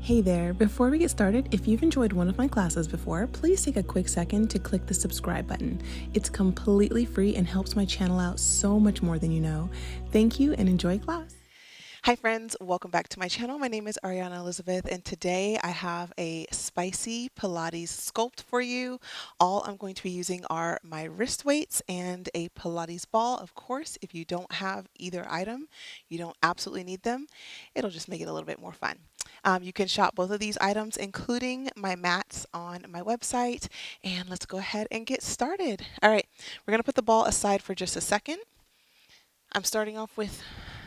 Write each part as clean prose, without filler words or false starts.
Hey there, before we get started, if you've enjoyed one of my classes before, please take a quick second to click the subscribe button. It's completely free and helps my channel out so much more than you know. Thank you and enjoy class. Hi friends, welcome back to my channel. My name is Ariana Elizabeth and today I have a spicy Pilates sculpt for you. All I'm going to be using are my wrist weights and a Pilates ball. Of course, if you don't have either item, you don't absolutely need them. It'll just make it a little bit more fun. You can shop both of these items, including my mats, on my website. And let's go ahead and get started. All right, we're going to put the ball aside for just a second. I'm starting off with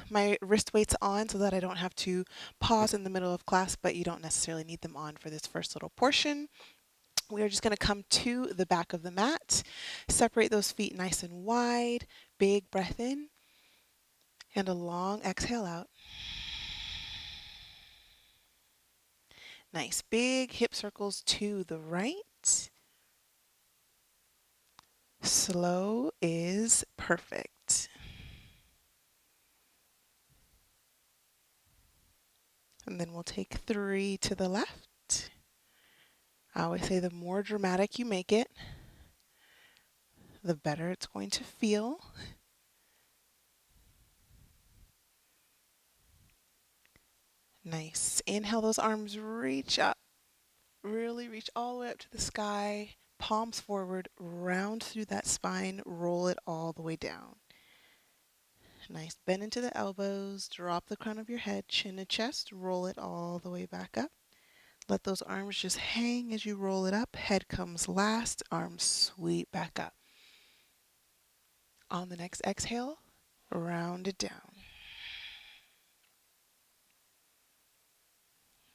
my wrist weights on so that I don't have to pause in the middle of class, but you don't necessarily need them on for this first little portion. We are just going to come to the back of the mat, separate those feet nice and wide, big breath in, and a long exhale out. Nice big hip circles to the right. Slow is perfect. And then we'll take 3 to the left. I always say the more dramatic you make it, the better it's going to feel. Nice. Inhale, those arms reach up. Really reach all the way up to the sky. Palms forward, round through that spine, roll it all the way down. Nice. Bend into the elbows, drop the crown of your head, chin to chest, roll it all the way back up. Let those arms just hang as you roll it up. Head comes last, arms sweep back up. On the next exhale, round it down.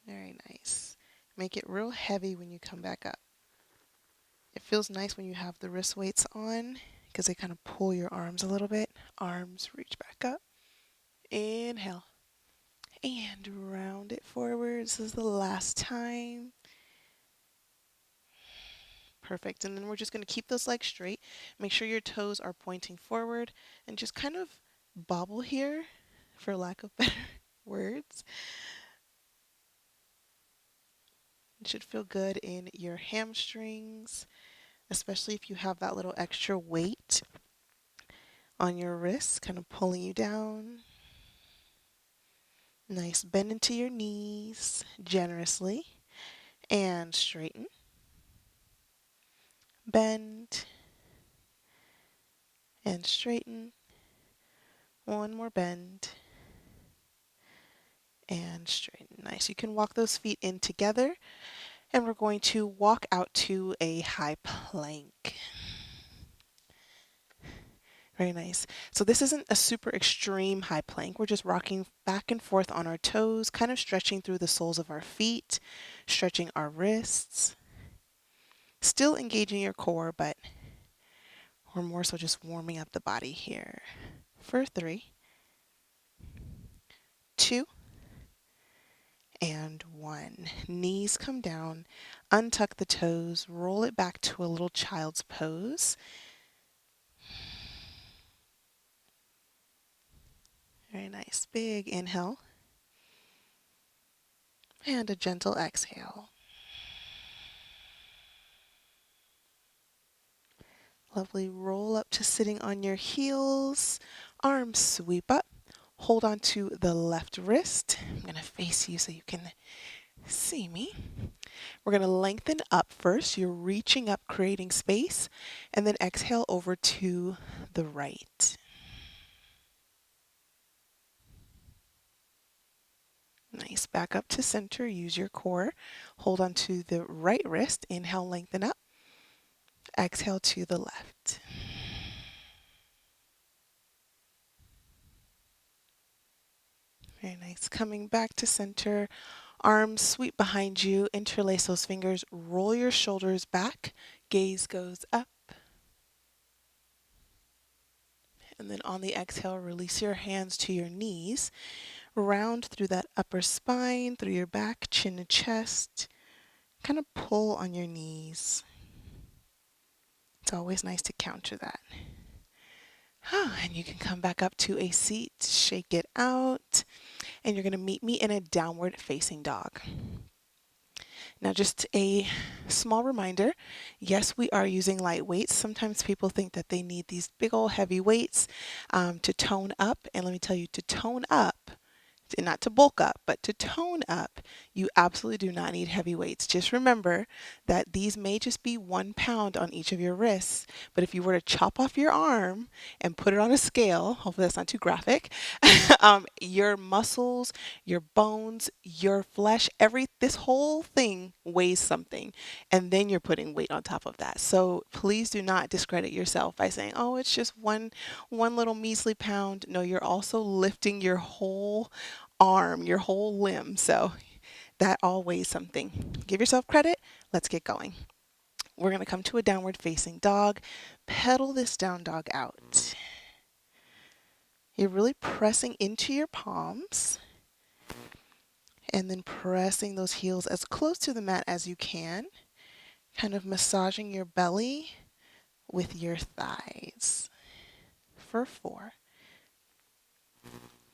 Very nice. Make it real heavy when you come back up. It feels nice when you have the wrist weights on because they kind of pull your arms a little bit. Arms reach back up. Inhale. And round it forward. This is the last time. Perfect. And then we're just going to keep those legs straight. Make sure your toes are pointing forward and just kind of bobble here, for lack of better words. It should feel good in your hamstrings, especially if you have that little extra weight on your wrists, kind of pulling you down. Nice. Bend into your knees generously and straighten. Bend and straighten. One more bend and straighten. Nice. You can walk those feet in together and we're going to walk out to a high plank. Very nice. So this isn't a super extreme high plank. We're just rocking back and forth on our toes, kind of stretching through the soles of our feet, stretching our wrists. Still engaging your core, but we're more so just warming up the body here. For 3, 2, and 1. Knees come down, untuck the toes, roll it back to a little child's pose. Very nice. Big inhale. And a gentle exhale. Lovely. Roll up to sitting on your heels. Arms sweep up. Hold on to the left wrist. I'm going to face you so you can see me. We're going to lengthen up first. You're reaching up, creating space, and then exhale over to the right. Nice. Back up to center. Use your core. Hold on to the right wrist. Inhale, lengthen up. Exhale to the left. Very nice. Coming back to center. Arms sweep behind you. Interlace those fingers. Roll your shoulders back. Gaze goes up. And then on the exhale, release your hands to your knees. Round through that upper spine, through your back, chin to chest. Kind of pull on your knees. It's always nice to counter that. And you can come back up to a seat, shake it out, and you're going to meet me in a downward facing dog. Now, just a small reminder, yes, we are using light weights. Sometimes people think that they need these big old heavy weights to tone up. And let me tell you, to tone up, not to bulk up, but to tone up, you absolutely do not need heavy weights. Just remember that these may just be 1 pound on each of your wrists, but if you were to chop off your arm and put it on a scale, hopefully that's not too graphic, your muscles, your bones, your flesh, this whole thing weighs something, and then you're putting weight on top of that. So please do not discredit yourself by saying, oh, it's just one little measly pound. No, you're also lifting your whole arm, your whole limb. So that all weighs something. Give yourself credit. Let's get going. We're going to come to a downward facing dog. Pedal this down dog out. You're really pressing into your palms and then pressing those heels as close to the mat as you can, kind of massaging your belly with your thighs. For 4,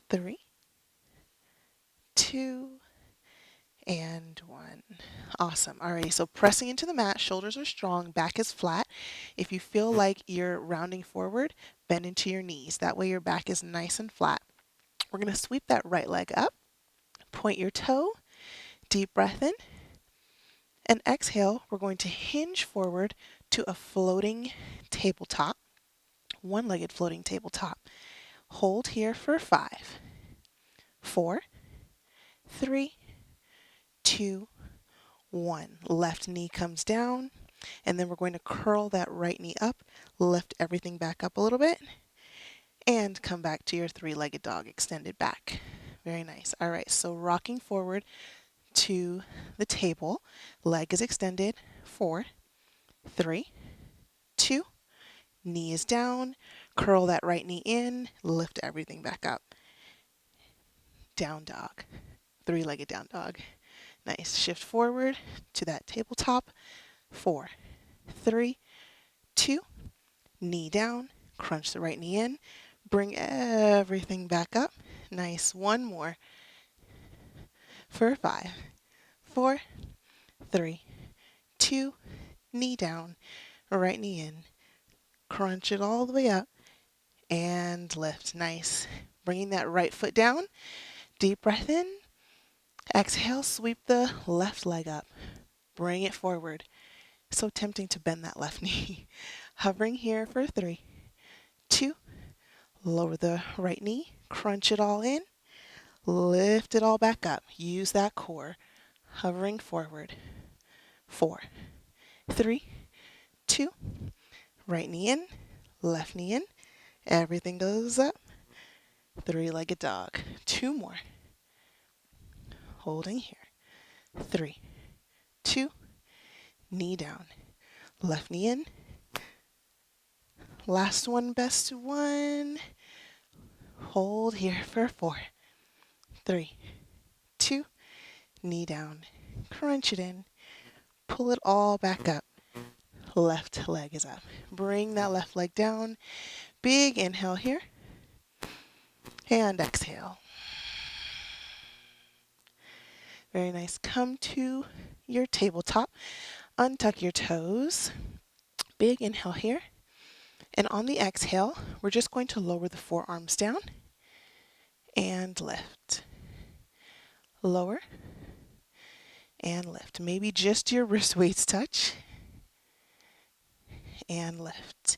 3, 2, and 1. Awesome. Alrighty, so pressing into the mat, shoulders are strong, back is flat. If you feel like you're rounding forward, bend into your knees. That way your back is nice and flat. We're going to sweep that right leg up, point your toe, deep breath in, and exhale. We're going to hinge forward to a floating tabletop, one-legged floating tabletop. Hold here for 5, 4, 3, 2, 1. Left knee comes down, and then we're going to curl that right knee up, lift everything back up a little bit, and come back to your 3-legged dog, extended back. Very nice. All right, so rocking forward to the table, leg is extended, 4, 3, 2, knee is down, curl that right knee in, lift everything back up. Down dog, 3-legged down dog. Nice. Shift forward to that tabletop, 4, 3, 2, knee down, crunch the right knee in, bring everything back up. Nice. One more for 5, 4, 3, 2, knee down, right knee in, crunch it all the way up, and lift. Nice. Bringing that right foot down, deep breath in, exhale, sweep the left leg up, bring it forward. So tempting to bend that left knee. Hovering here for 3, 2, lower the right knee, crunch it all in, lift it all back up. Use that core. Hovering forward. 4, 3, 2, right knee in, left knee in, everything goes up. 3-legged dog. 2 more. Holding here. 3, 2, knee down, left knee in. Last one, best one. Hold here for 4, 3, 2, knee down, crunch it in, pull it all back up. Left leg is up. Bring that left leg down. Big inhale here. And exhale. Very nice. Come to your tabletop. Untuck your toes. Big inhale here. And on the exhale, we're just going to lower the forearms down and lift. Lower and lift. Maybe just your wrist weights touch. And lift.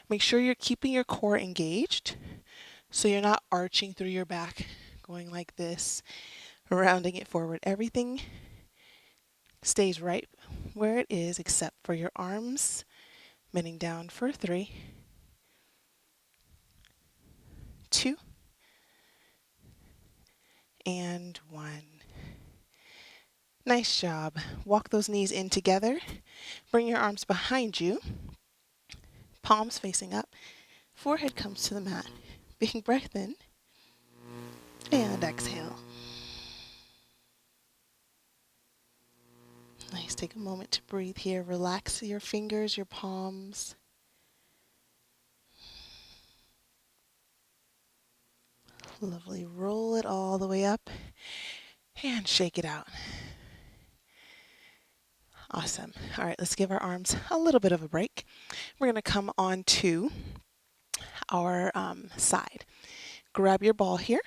Make sure you're keeping your core engaged so you're not arching through your back, going like this, rounding it forward. Everything stays right where it is except for your arms, bending down for 3, 2, and 1. Nice job. Walk those knees in together. Bring your arms behind you, palms facing up, forehead comes to the mat. Big breath in, and exhale. Nice. Take a moment to breathe here. Relax your fingers, your palms. Lovely. Roll it all the way up and shake it out. Awesome. All right, let's give our arms a little bit of a break. We're going to come on to our side. Grab your ball here.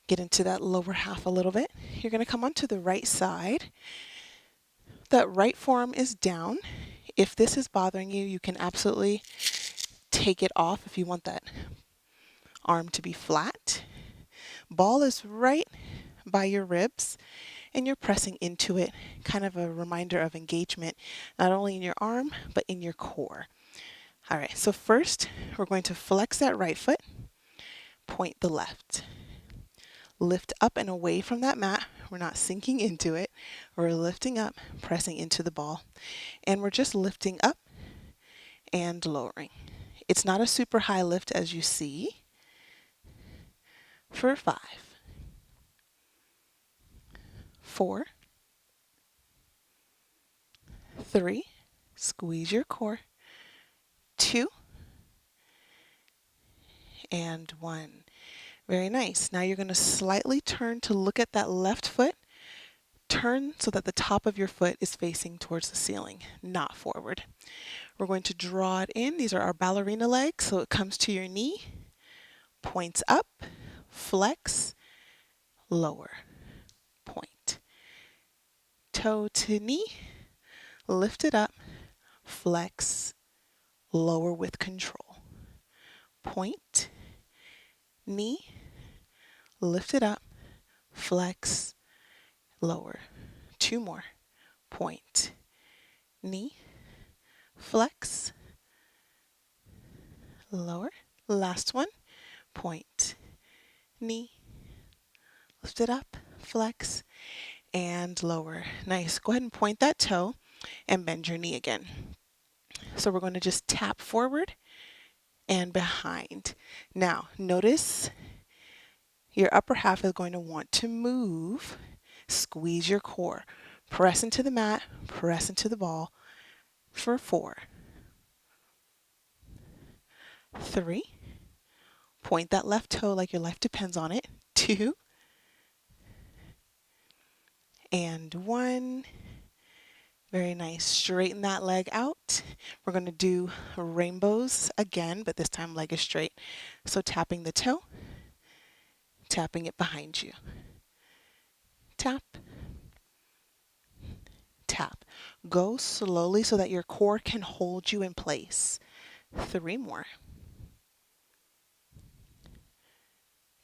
Get into that lower half a little bit. You're going to come onto the right side. That right forearm is down. If this is bothering you, you can absolutely take it off if you want that arm to be flat. Ball is right by your ribs and you're pressing into it, kind of a reminder of engagement, not only in your arm, but in your core. All right, so first we're going to flex that right foot, point the left. Lift up and away from that mat. We're not sinking into it. We're lifting up, pressing into the ball. And we're just lifting up and lowering. It's not a super high lift as you see. For 5, 4, 3, squeeze your core, 2, and 1. Very nice. Now you're going to slightly turn to look at that left foot. Turn so that the top of your foot is facing towards the ceiling, not forward. We're going to draw it in. These are our ballerina legs, so it comes to your knee, points up, flex, lower, point. Toe to knee, lift it up, flex, lower with control. Point, knee, lift it up, flex, lower. 2 more. Point, knee, flex, lower. Last one. Point, knee, lift it up, flex, and lower. Nice. Go ahead and point that toe and bend your knee again. So we're going to just tap forward and behind. Now, notice your upper half is going to want to move. Squeeze your core. Press into the mat, press into the ball for 4, 3, point that left toe like your life depends on it, 2, and 1. Very nice. Straighten that leg out. We're going to do rainbows again, but this time leg is straight. So tapping the toe, tapping it behind you. Tap, tap. Go slowly so that your core can hold you in place. 3 more.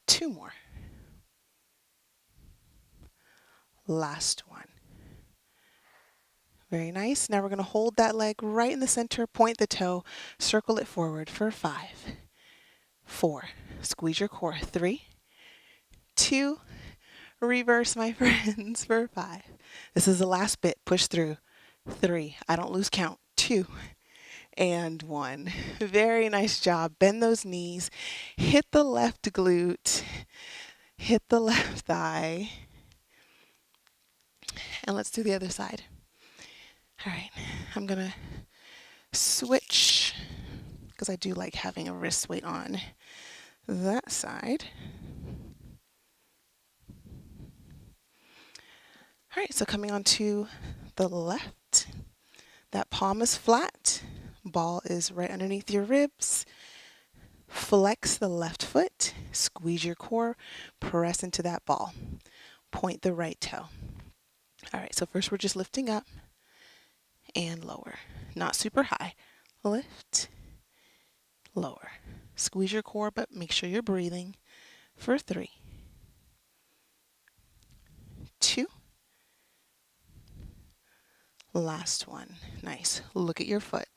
2 more. Last one. Very nice. Now we're going to hold that leg right in the center, point the toe, circle it forward for 5, 4, squeeze your core, 3, 2, reverse my friends for 5. This is the last bit, push through, 3, I don't lose count, 2, and 1. Very nice job. Bend those knees, hit the left glute, hit the left thigh, and let's do the other side. All right, I'm going to switch because I do like having a wrist weight on that side. All right, so coming on to the left, that palm is flat, ball is right underneath your ribs. Flex the left foot, squeeze your core, press into that ball. Point the right toe. All right, so first we're just lifting up and lower, not super high. Lift, lower. Squeeze your core, but make sure you're breathing for 3, 2, last one. Nice. Look at your foot.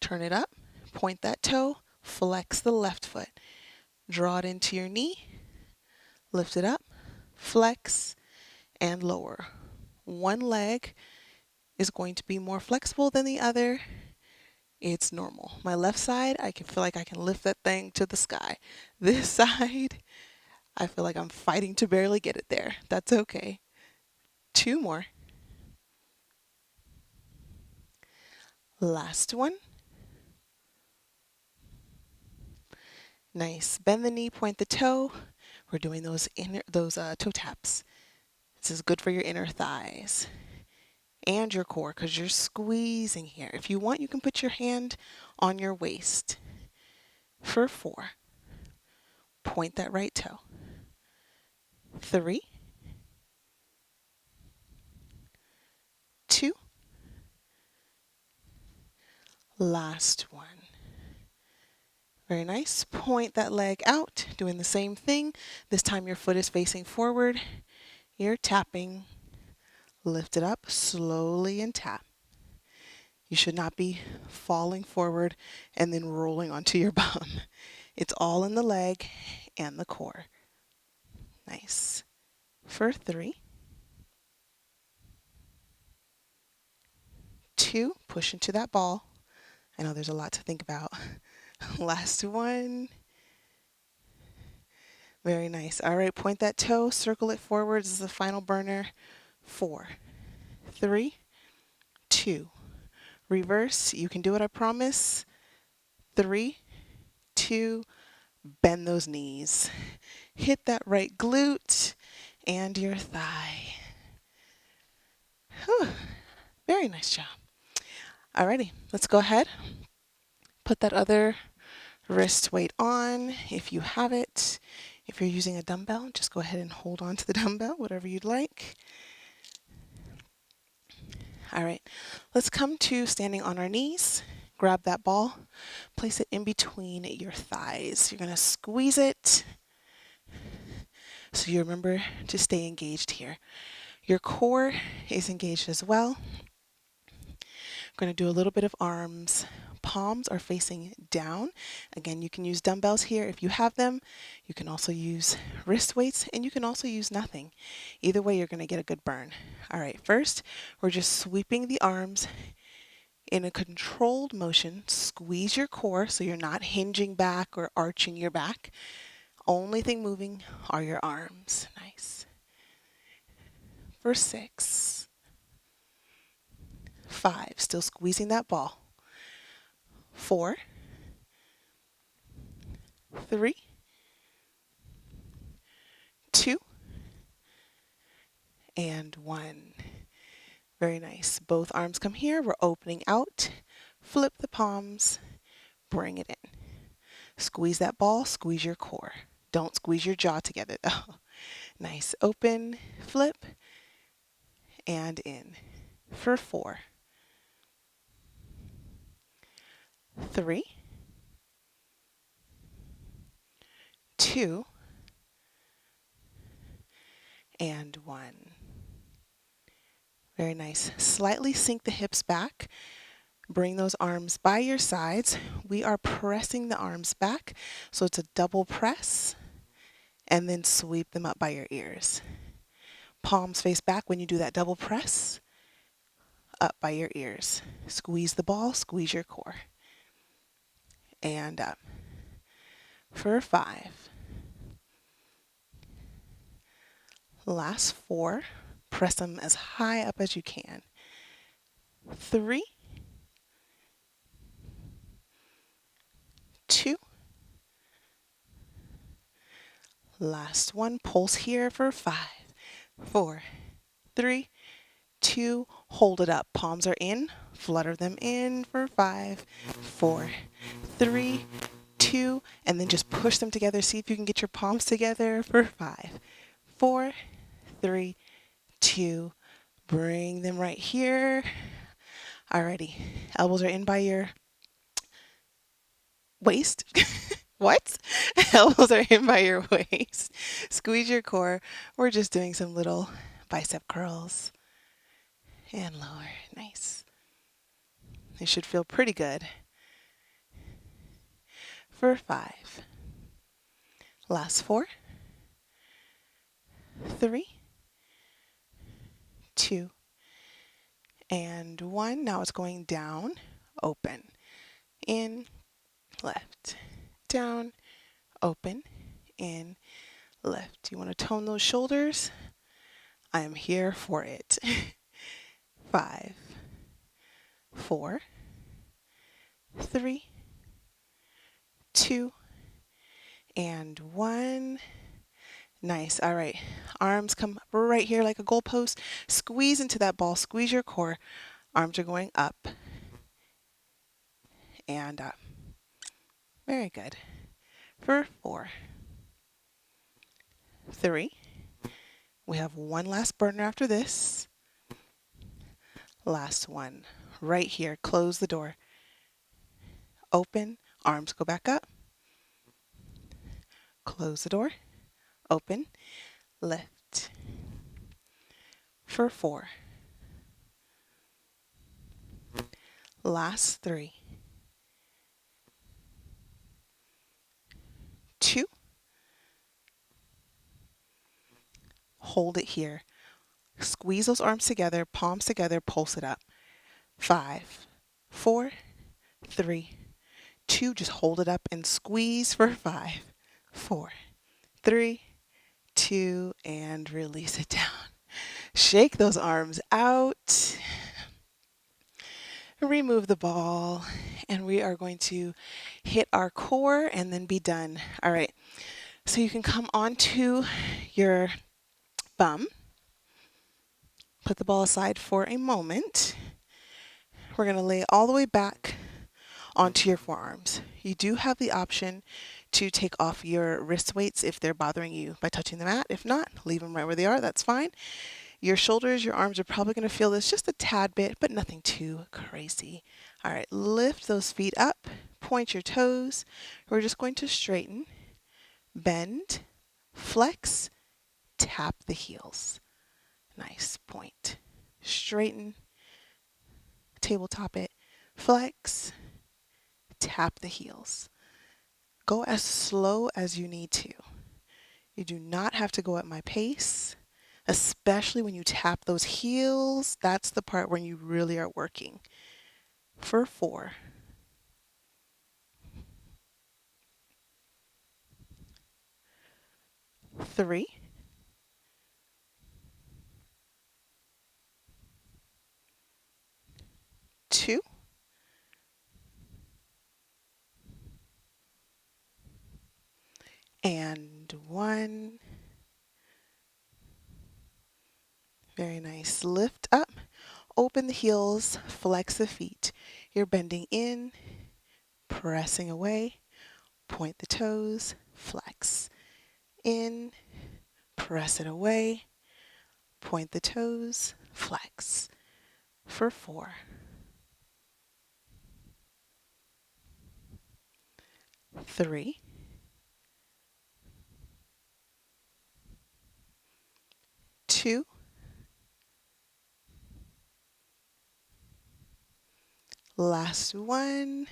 Turn it up, point that toe, flex the left foot. Draw it into your knee, lift it up, flex, and lower. One leg is going to be more flexible than the other. It's normal. My left side, I can feel like I can lift that thing to the sky. This side, I feel like I'm fighting to barely get it there. That's okay. 2 more. Last one. Nice. Bend the knee, point the toe. We're doing those toe taps. This is good for your inner thighs. and your core because you're squeezing here. If you want, you can put your hand on your waist. For 4, point that right toe. 3, 2, last one. Very nice. Point that leg out, doing the same thing. This time your foot is facing forward. You're tapping. Lift it up slowly and tap. You should not be falling forward and then rolling onto your bum. It's all in the leg and the core. Nice. For 3, 2, push into that ball. I know there's a lot to think about. Last one. Very nice. All right, point that toe, circle it forwards. This is the final burner. 4, 3, 2. Reverse. You can do it, I promise. 3, 2, bend those knees. Hit that right glute and your thigh. Whew. Very nice job. Alrighty, let's go ahead. Put that other wrist weight on if you have it. If you're using a dumbbell, just go ahead and hold on to the dumbbell, whatever you'd like. All right, let's come to standing on our knees. Grab that ball, place it in between your thighs. You're gonna squeeze it so you remember to stay engaged here. Your core is engaged as well. We're going to do a little bit of arms. Palms are facing down. Again, you can use dumbbells here if you have them. You can also use wrist weights, and you can also use nothing. Either way, you're going to get a good burn. All right, first, we're just sweeping the arms in a controlled motion. Squeeze your core so you're not hinging back or arching your back. Only thing moving are your arms. Nice. For 6, 5, still squeezing that ball. 4, 3, 2, and 1. Very nice. Both arms come here. We're opening out. Flip the palms. Bring it in. Squeeze that ball. Squeeze your core. Don't squeeze your jaw together though. Nice. Open, flip, and in. For 4, 3, 2, and 1. Very nice. Slightly sink the hips back. Bring those arms by your sides. We are pressing the arms back, so it's a double press, and then sweep them up by your ears. Palms face back when you do that double press, up by your ears. Squeeze the ball, squeeze your core. And up. For 5. Last 4. Press them as high up as you can. 3, 2. Last one. Pulse here for 5, 4, 3, 2. Hold it up. Palms are in. Flutter them in for 5, 4, 3, 2. And then just push them together. See if you can get your palms together for 5, 4, 3, 2. Bring them right here. Alrighty. Elbows are in by your waist. What? Elbows are in by your waist. Squeeze your core. We're just doing some little bicep curls. And lower. Nice. It should feel pretty good. For 5. Last 4. 3, 2, and 1. Now it's going down, open, in, left, down, open, in, left. You want to tone those shoulders? I am here for it. 5, 4, 3, 2, and 1. Nice. All right. Arms come right here like a goalpost. Squeeze into that ball. Squeeze your core. Arms are going up and up. Very good. For 4, 3. We have one last burner after this. Last one. Right here. Close the door. Open. Arms go back up. Close the door. Open. Lift. For 4. Last 3. 2. Hold it here. Squeeze those arms together, palms together, pulse it up. 5, 4, 3, 2. Just hold it up and squeeze for 5, 4, 3, 2, and release it down. Shake those arms out. Remove the ball, and we are going to hit our core and then be done. All right, so you can come onto your bum. Put the ball aside for a moment. We're going to lay it all the way back onto your forearms. You do have the option to take off your wrist weights if they're bothering you by touching the mat. If not, leave them right where they are. That's fine. Your shoulders, your arms are probably going to feel this just a tad bit, but nothing too crazy. All right, lift those feet up. Point your toes. We're just going to straighten, bend, flex, tap the heels. Nice. Point. Straighten, tabletop it, flex, tap the heels. Go as slow as you need to. You do not have to go at my pace, especially when you tap those heels. That's the part when you really are working. For 4, 3, 2, and 1. Very nice. Lift up, open the heels, flex the feet. You're bending in, pressing away, point the toes, flex. In, press it away, point the toes, flex. For 4, 3, 2, last one.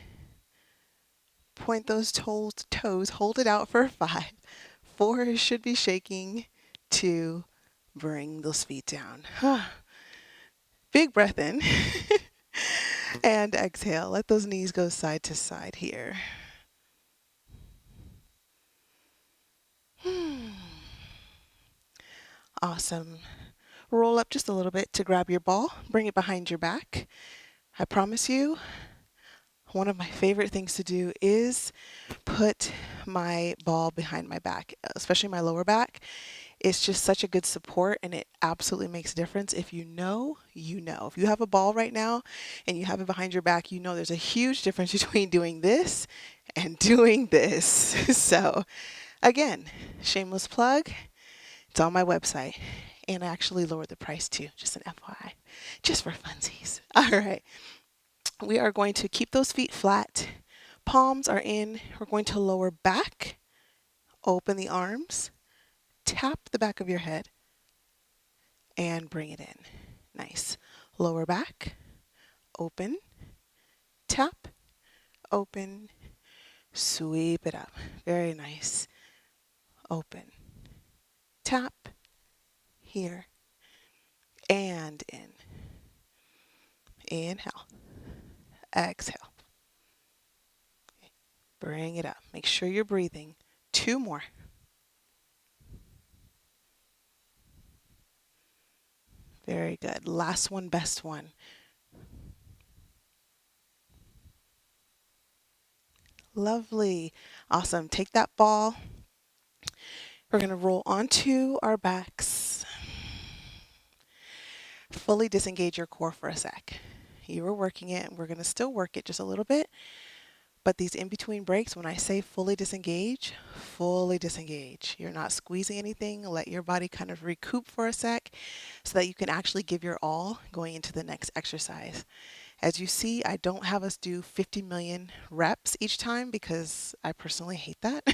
Point those toes, hold it out for 5. 4 should be shaking. 2, bring those feet down. Big breath in. And exhale. Let those knees go side to side here. Awesome. Roll up just a little bit to grab your ball. Bring it behind your back. I promise you, one of my favorite things to do is put my ball behind my back, especially my lower back. It's just such a good support, and it absolutely makes a difference. If you know, you know. If you have a ball right now and you have it behind your back, you know there's a huge difference between doing this and doing this. So again, shameless plug, it's on my website. And I actually lowered the price too, just an FYI, just for funsies. All right. We are going to keep those feet flat. Palms are in. We're going to lower back, open the arms, tap the back of your head, and bring it in. Nice. Lower back, open, tap, open, sweep it up. Very nice. Open, tap, here, and in. Inhale, exhale. Bring it up. Make sure you're breathing. 2 more. Very good. Last one, best one. Lovely. Awesome. Take that ball. We're going to roll onto our backs. Fully disengage your core for a sec. You were working it. We're going to still work it just a little bit. But these in-between breaks, when I say fully disengage, fully disengage. You're not squeezing anything. Let your body kind of recoup for a sec so that you can actually give your all going into the next exercise. As you see, I don't have us do 50 million reps each time because I personally hate that.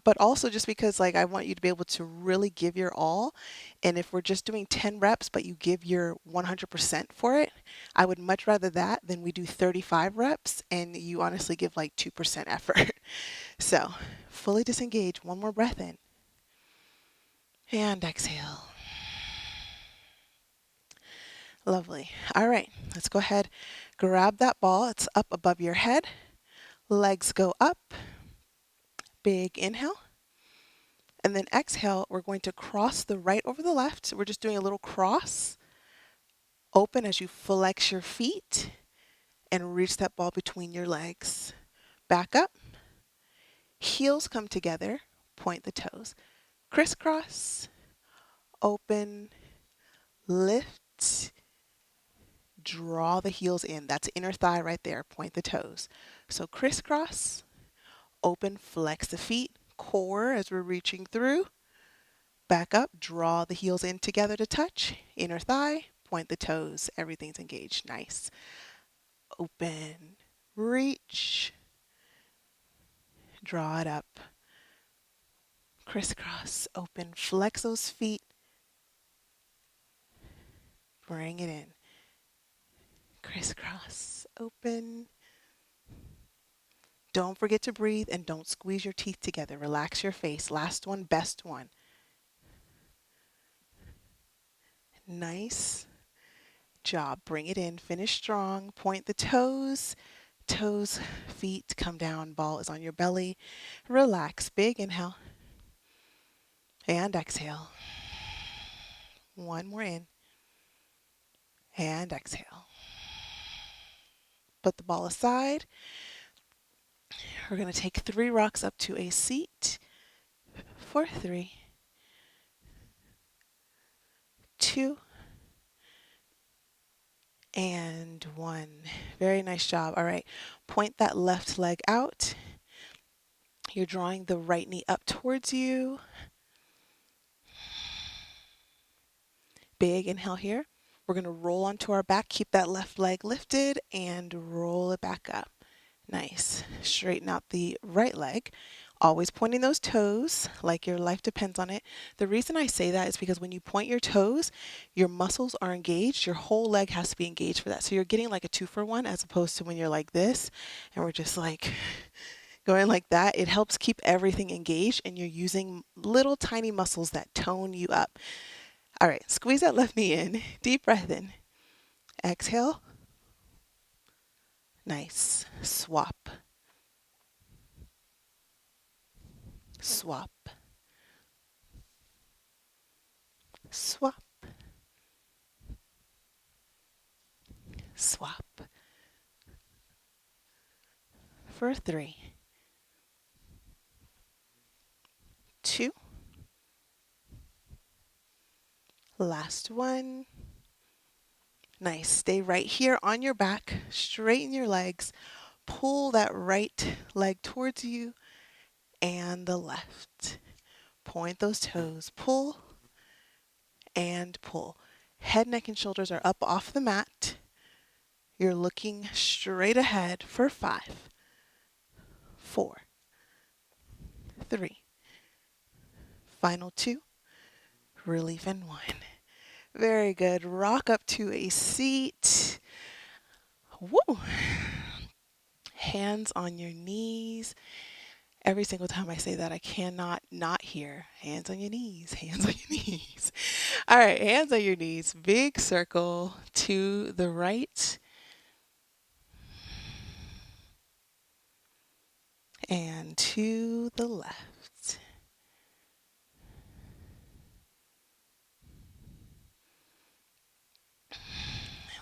But also just because like I want you to be able to really give your all. And if we're just doing 10 reps, but you give your 100% for it, I would much rather that than we do 35 reps and you honestly give like 2% effort. So fully disengage, one more breath in and exhale. Lovely. All right, let's go ahead, grab that ball. It's up above your head. Legs go up. Big inhale. And then exhale, we're going to cross the right over the left. So we're just doing a little cross. Open as you flex your feet and reach that ball between your legs. Back up. Heels come together. Point the toes. Crisscross. Open. Lift. Draw the heels in. That's inner thigh right there. Point the toes. So crisscross. Open. Flex the feet. Core as we're reaching through. Back up, draw the heels in together to touch, inner thigh, point the toes, everything's engaged, nice. Open, reach, draw it up, crisscross, open, flex those feet, bring it in, crisscross, open. Don't forget to breathe and don't squeeze your teeth together, relax your face, last one, best one. Nice job, bring it in, finish strong, point the toes, toes, feet come down, ball is on your belly. Relax, big inhale and exhale. One more in and exhale. Put the ball aside. We're going to take 3 rocks up to a seat for 3, 2, and 1. Very nice job. All right, point that left leg out. You're drawing the right knee up towards you. Big inhale here. We're going to roll onto our back, keep that left leg lifted, and roll it back up. Nice. Straighten out the right leg. Always pointing those toes like your life depends on it. The reason I say that is because when you point your toes, your muscles are engaged. Your whole leg has to be engaged for that. So you're getting like a 2-for-1 as opposed to when you're like this and we're just like going like that. It helps keep everything engaged and you're using little tiny muscles that tone you up. All right, squeeze that left knee in. Deep breath in. Exhale. Nice. Swap. Swap. Swap. Swap. For 3, 2. Last one. Nice. Stay right here on your back. Straighten your legs. Pull that right leg towards you and the left. Point those toes. Pull and pull. Head, neck, and shoulders are up off the mat. You're looking straight ahead for 5, 4, 3. Final 2. Relief in 1. Very good. Rock up to a seat. Woo! Hands on your knees. Every single time I say that, I cannot not hear hands on your knees, hands on your knees. All right, hands on your knees. Big circle to the right and to the left.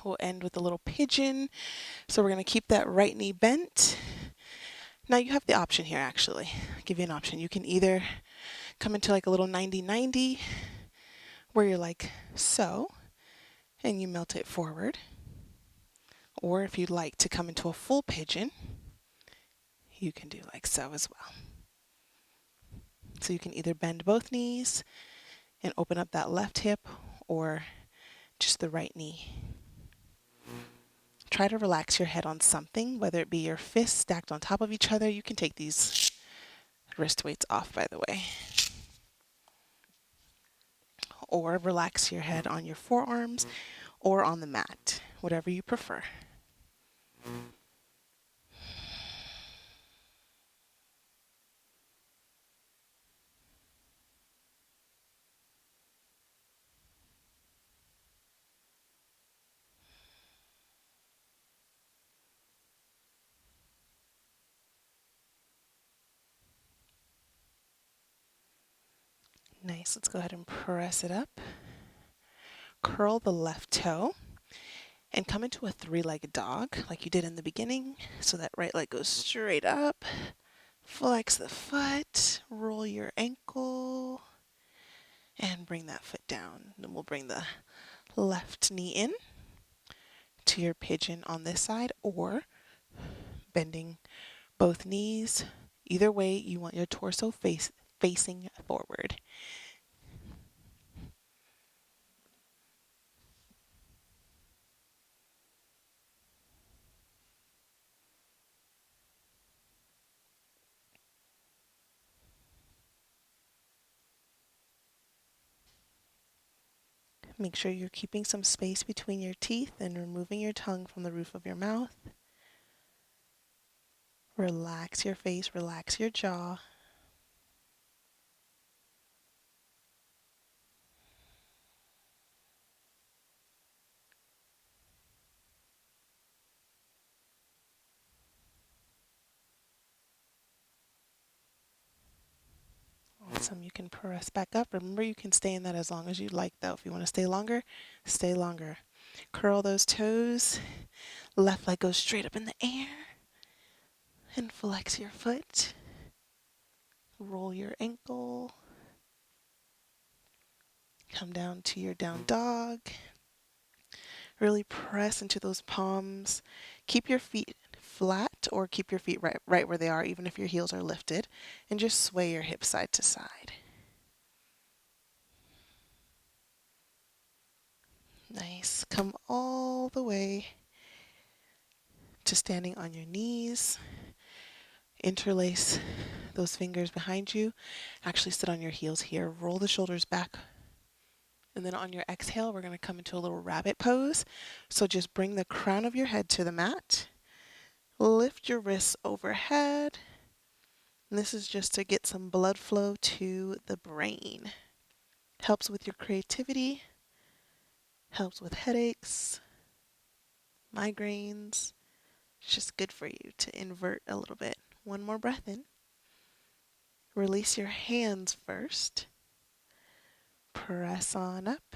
We'll end with a little pigeon. So we're going to keep that right knee bent. Now you have the option here, actually. I'll give you an option. You can either come into like a little 90-90 where you're like so, and you melt it forward. Or if you'd like to come into a full pigeon, you can do like so as well. So you can either bend both knees and open up that left hip, or just the right knee. Try to relax your head on something, whether it be your fists stacked on top of each other. You can take these wrist weights off, by the way. Or relax your head on your forearms or on the mat, whatever you prefer. Nice. Let's go ahead and press it up. Curl the left toe and come into a three-legged dog like you did in the beginning. So that right leg goes straight up. Flex the foot, roll your ankle, and bring that foot down. Then we'll bring the left knee in to your pigeon on this side, or bending both knees. Either way, you want your torso facing forward. Make sure you're keeping some space between your teeth and removing your tongue from the roof of your mouth. Relax your face, relax your jaw. Awesome. You can press back up. Remember, you can stay in that as long as you like, though. If you want to stay longer, stay longer. Curl those toes. Left leg goes straight up in the air. And flex your foot. Roll your ankle. Come down to your down dog. Really press into those palms. Keep your feet flat, or keep your feet right where they are, even if your heels are lifted. And just sway your hips side to side. Nice. Come all the way to standing on your knees. Interlace those fingers behind you. Actually sit on your heels here. Roll the shoulders back. And then on your exhale, we're going to come into a little rabbit pose. So just bring the crown of your head to the mat. Lift your wrists overhead. And this is just to get some blood flow to the brain. Helps with your creativity. Helps with headaches, migraines. It's just good for you to invert a little bit. One more breath in. Release your hands first. Press on up.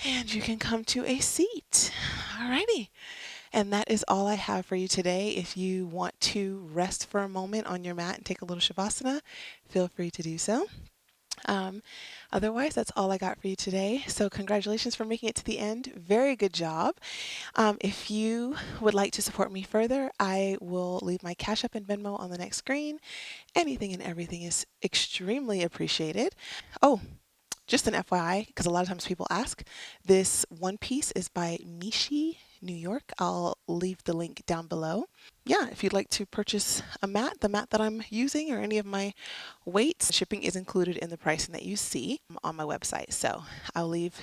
And you can come to a seat. Alrighty. And that is all I have for you today. If you want to rest for a moment on your mat and take a little Shavasana, feel free to do so. Otherwise, that's all I got for you today. So congratulations for making it to the end. Very good job. If you would like to support me further, I will leave my CashApp and Venmo on the next screen. Anything and everything is extremely appreciated. Oh, just an FYI, because a lot of times people ask, this one piece is by Mishi, New York. I'll leave the link down below. Yeah, if you'd like to purchase a mat, the mat that I'm using, or any of my weights, shipping is included in the pricing that you see on my website. So I'll leave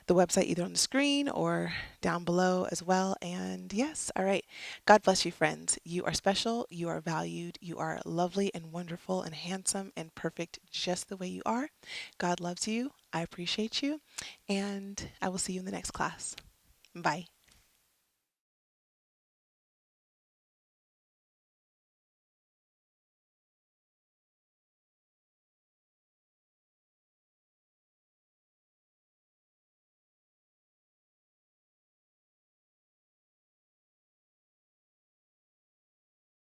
the website either on the screen or down below as well. And yes, all right. God bless you, friends. You are special. You are valued. You are lovely and wonderful and handsome and perfect just the way you are. God loves you. I appreciate you. And I will see you in the next class. Bye.